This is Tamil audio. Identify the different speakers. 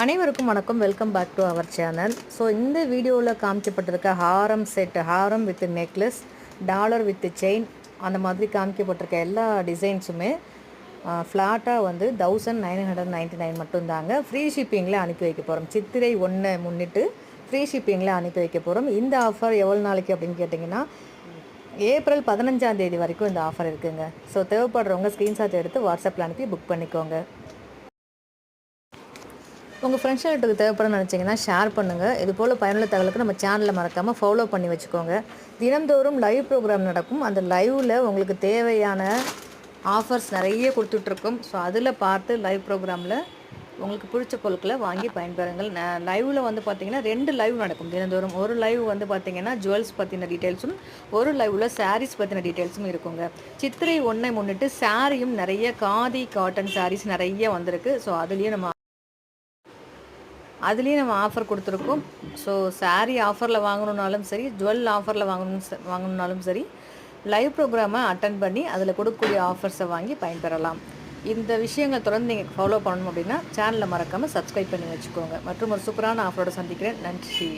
Speaker 1: அனைவருக்கும் வணக்கம். Welcome back to our channel. So இந்த வீடியோவில் காமிக்கப்பட்டிருக்க ஹாரம் செட், ஹாரம் with necklace, dollar with chain, அந்த மாதிரி காமிக்கப்பட்டிருக்க எல்லா டிசைன்ஸுமே ஃப்ளாட்டாக வந்து 1999 மட்டும்தாங்க. ஃப்ரீ ஷிப்பிங்கில் அனுப்பி வைக்க போகிறோம். சித்திரை 1 முன்னிட்டு ஃப்ரீ ஷிப்பிங்கில் அனுப்பி வைக்க போகிறோம். இந்த ஆஃபர் எவ்வளோ நாளைக்கு அப்படின்னு கேட்டிங்கன்னா, ஏப்ரல் 15ஆம் தேதி வரைக்கும் இந்த ஆஃபர் இருக்குங்க. ஸோ தேவைப்படுறவங்க ஸ்க்ரீன்ஷாட் எடுத்து வாட்ஸ்அப்பில் அனுப்பி புக் பண்ணிக்கோங்க. உங்கள் ஃப்ரெண்ட்ஸ் சர்க்கிளுக்கு தேவைப்படணும்னு நினச்சிங்கன்னா ஷேர் பண்ணுங்கள். இது போல் பயனுள்ள தகவலுக்கு நம்ம சேனலில் மறக்காமல் ஃபாலோ பண்ணி வச்சுக்கோங்க. தினந்தோறும் லைவ் ப்ரோக்ராம் நடக்கும். அந்த லைவில் உங்களுக்கு தேவையான ஆஃபர்ஸ் நிறைய கொடுத்துட்ருக்கோம். ஸோ அதில் பார்த்து லைவ் ப்ரோக்ராமில் உங்களுக்கு பிடிச்ச பொருட்களை வாங்கி பயன்பெறுங்கள். லைவில் வந்து பார்த்திங்கன்னா 2 லைவ் நடக்கும் தினந்தோறும். ஒரு லைவ் வந்து பார்த்திங்கன்னா ஜுவல்ஸ் பற்றின டீட்டெயில்ஸும், ஒரு லைவில் சாரீஸ் பற்றின டீட்டெயில்ஸும் இருக்குங்க. சித்திரை 1 முன்னிட்டு சாரியும் நிறைய காதி காட்டன் சாரீஸ் நிறைய வந்திருக்கு. ஸோ அதுலேயும் நம்ம ஆஃபர் கொடுத்துருக்கோம். ஸோ சாரீ ஆஃபரில் வாங்கணுன்னாலும் சரி, ஜுவல் ஆஃபரில் வாங்கணுன்னாலும் சரி, லைவ் ப்ரோக்ராமை அட்டன் பண்ணி அதில் கொடுக்கக்கூடிய ஆஃபர்ஸை வாங்கி பயன்பெறலாம். இந்த விஷயங்கள் தொடர்ந்து நீங்கள் ஃபாலோ பண்ணணும் அப்படின்னா சேனலை மறக்காமல் சப்ஸ்கிரைப் பண்ணி வச்சுக்கோங்க. மற்றும் ஒரு சூப்பரான ஆஃபரோடு சந்திக்கிறேன். நன்றி.